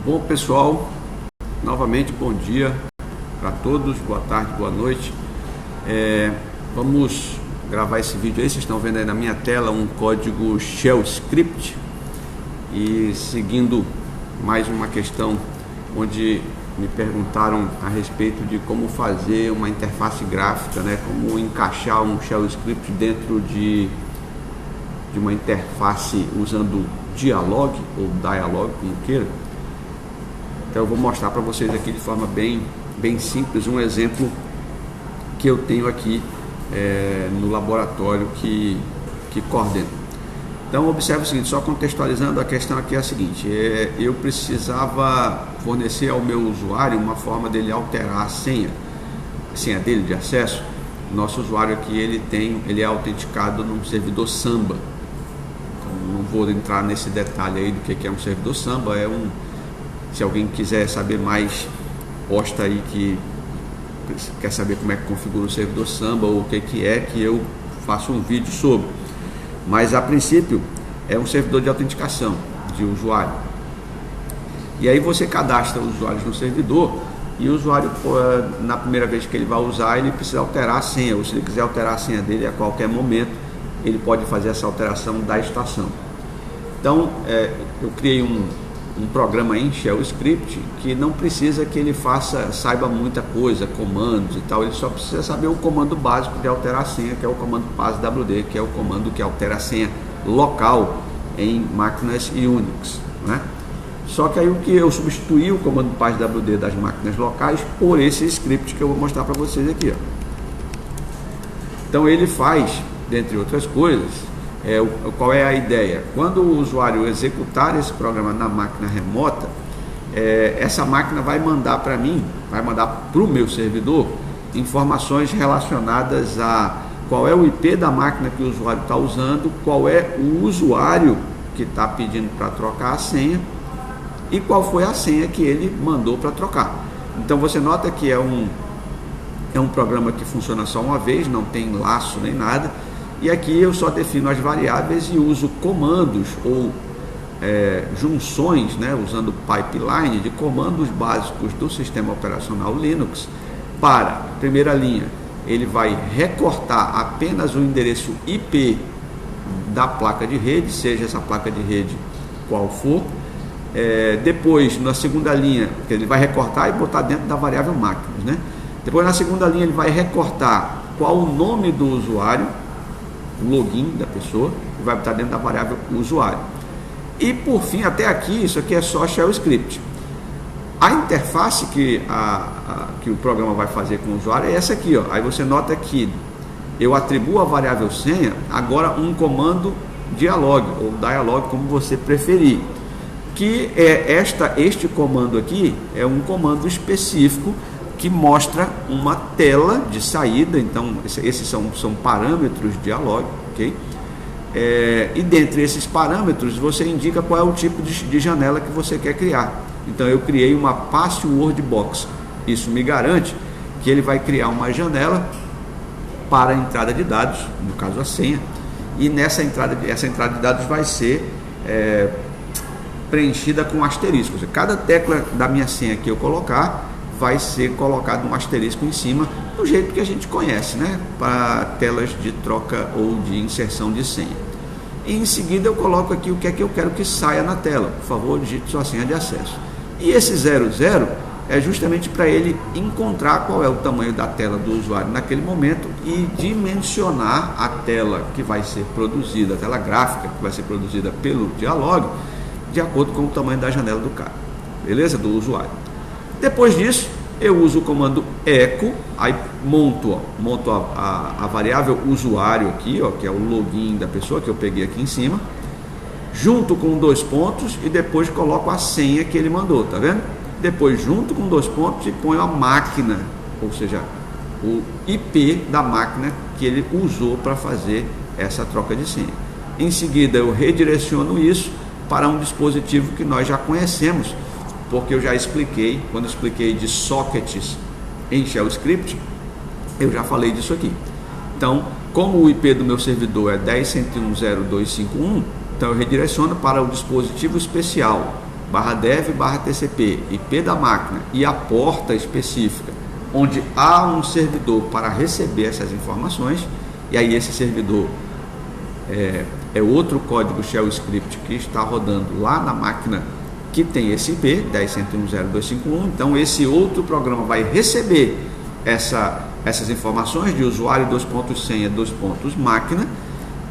Bom, pessoal, novamente bom dia para todos, boa tarde, boa noite. Vamos gravar esse vídeo aí, vocês estão vendo aí na minha tela um código Shell Script, e seguindo mais uma questão onde me perguntaram a respeito de como fazer uma interface gráfica, né? Como encaixar um Shell Script dentro de uma interface usando Dialog ou Dialog, como queira. Então eu vou mostrar para vocês aqui de forma bem simples um exemplo que eu tenho aqui no laboratório que coordeno. Então observe o seguinte, só contextualizando, a questão aqui é a seguinte: eu precisava fornecer ao meu usuário uma forma dele alterar a senha dele de acesso. Nosso usuário aqui ele é autenticado num servidor Samba. Então, não vou entrar nesse detalhe aí do que é um servidor Samba. Se alguém quiser saber mais, posta aí que quer saber como é que configura o servidor Samba ou o que é, que eu faço um vídeo sobre. Mas a princípio é um servidor de autenticação de usuário. E aí você cadastra usuários no servidor, e o usuário, na primeira vez que ele vai usar, ele precisa alterar a senha, ou se ele quiser alterar a senha dele a qualquer momento, ele pode fazer essa alteração da estação. Então eu criei um programa em Shell Script que não precisa que ele saiba muita coisa, comandos e tal. Ele só precisa saber o comando básico de alterar a senha, que é o comando passwd, que é o comando que altera a senha local em máquinas Unix, né? Só que aí o que eu substituí o comando passwd das máquinas locais por esse script que eu vou mostrar para vocês aqui, ó. Então ele faz, dentre outras coisas, qual é a ideia? Quando o usuário executar esse programa na máquina remota, essa máquina vai mandar para mim, vai mandar para o meu servidor informações relacionadas a qual é o IP da máquina que o usuário está usando, qual é o usuário que está pedindo para trocar a senha e qual foi a senha que ele mandou para trocar. Então você nota que é um programa que funciona só uma vez, não tem laço nem nada. E aqui eu só defino as variáveis e uso comandos ou junções, né, usando pipeline de comandos básicos do sistema operacional Linux. Para primeira linha, ele vai recortar apenas o endereço IP da placa de rede, seja essa placa de rede qual for. Depois, na segunda linha, ele vai recortar e botar dentro da variável máquinas, né? Depois, na segunda linha, ele vai recortar qual o nome do usuário, o login da pessoa, que vai estar dentro da variável usuário. E por fim, até aqui, isso aqui é só Shell Script. A interface que o programa vai fazer com o usuário é essa aqui, ó. Aí você nota que eu atribuo a variável senha agora um comando dialog ou dialog, como você preferir, que este comando aqui é um comando específico que mostra uma tela de saída. Então esses são parâmetros dialog, ok? E dentre esses parâmetros você indica qual é o tipo de janela que você quer criar. Então eu criei uma password box. Isso me garante que ele vai criar uma janela para a entrada de dados, no caso a senha, e essa entrada de dados vai ser preenchida com asterisco. Ou seja, cada tecla da minha senha que eu colocar vai ser colocado um asterisco em cima, do jeito que a gente conhece, né? Para telas de troca ou de inserção de senha. E em seguida eu coloco aqui o que é que eu quero que saia na tela. Por favor, digite sua senha de acesso. E esse 00 é justamente para ele encontrar qual é o tamanho da tela do usuário naquele momento e dimensionar a tela que vai ser produzida, a tela gráfica que vai ser produzida pelo Dialog, de acordo com o tamanho da janela do cara, beleza? Do usuário. Depois disso, eu uso o comando echo, aí monto a variável usuário aqui, ó, que é o login da pessoa que eu peguei aqui em cima, junto com 2 pontos, e depois coloco a senha que ele mandou, tá vendo? Depois junto com 2 pontos e ponho a máquina, ou seja, o IP da máquina que ele usou para fazer essa troca de senha. Em seguida eu redireciono isso para um dispositivo que nós já conhecemos, porque eu já expliquei, quando expliquei de sockets em Shell Script, eu já falei disso aqui. Então, como o IP do meu servidor é 10.101.0.251, então eu redireciono para o dispositivo especial /dev/tcp, IP da máquina e a porta específica, onde há um servidor para receber essas informações, e aí esse servidor é outro código shell script que está rodando lá na máquina que tem esse IP 10.101.0.251. Então esse outro programa vai receber essas informações de usuário, senha, máquina,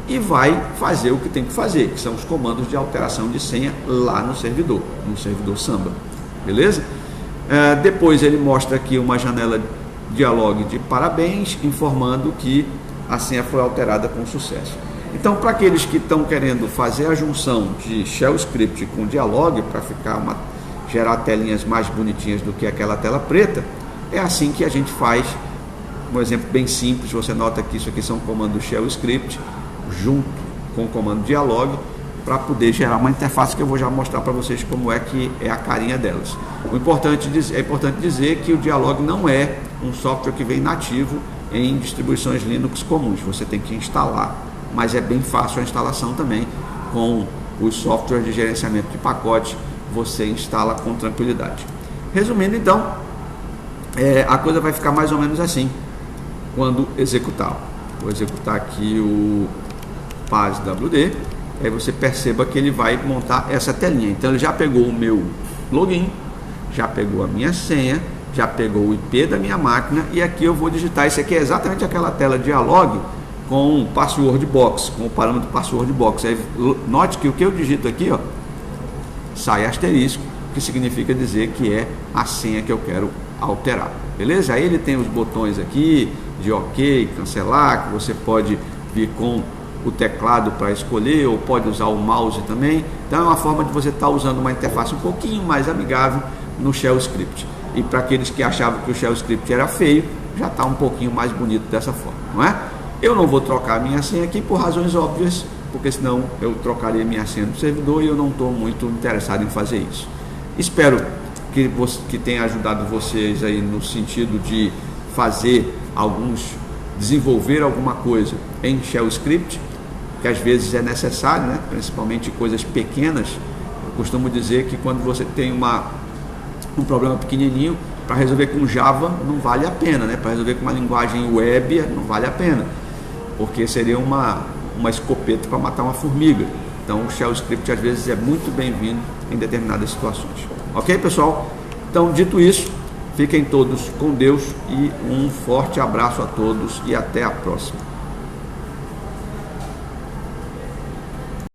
e vai fazer o que tem que fazer, que são os comandos de alteração de senha lá no servidor Samba, beleza? Depois ele mostra aqui uma janela dialog de parabéns, informando que a senha foi alterada com sucesso. Então, para aqueles que estão querendo fazer a junção de shell script com dialog para gerar telinhas mais bonitinhas do que aquela tela preta, é assim que a gente faz. Um exemplo bem simples, você nota que isso aqui são comandos shell script junto com o comando dialog, para poder gerar uma interface que eu vou já mostrar para vocês como é que é a carinha delas. É importante dizer que o dialog não é um software que vem nativo em distribuições Linux comuns, você tem que instalar, mas é bem fácil a instalação também. Com os softwares de gerenciamento de pacote, você instala com tranquilidade. Resumindo, então, a coisa vai ficar mais ou menos assim quando executar. Vou executar aqui o PASWD, aí você perceba que ele vai montar essa telinha. Então ele já pegou o meu login, já pegou a minha senha, já pegou o IP da minha máquina, e aqui eu vou digitar. Isso aqui é exatamente aquela tela dialog com password box, com o parâmetro password box. Aí, note que o que eu digito aqui, ó, sai asterisco, que significa dizer que é a senha que eu quero alterar, beleza? Aí ele tem os botões aqui de OK, cancelar, que você pode vir com o teclado para escolher, ou pode usar o mouse também. Então é uma forma de você estar usando uma interface um pouquinho mais amigável no shell script. E para aqueles que achavam que o shell script era feio, já está um pouquinho mais bonito dessa forma, não é? Eu não vou trocar a minha senha aqui por razões óbvias, porque senão eu trocaria minha senha no servidor e eu não estou muito interessado em fazer isso. Espero que tenha ajudado vocês aí no sentido de desenvolver alguma coisa em shell script, que às vezes é necessário, né? Principalmente coisas pequenas. Eu costumo dizer que quando você tem um problema pequenininho, para resolver com Java não vale a pena, né? Para resolver com uma linguagem web não vale a pena, porque seria uma escopeta para matar uma formiga. Então o shell script às vezes é muito bem-vindo em determinadas situações. Ok, pessoal? Então, dito isso, fiquem todos com Deus e um forte abraço a todos e até a próxima.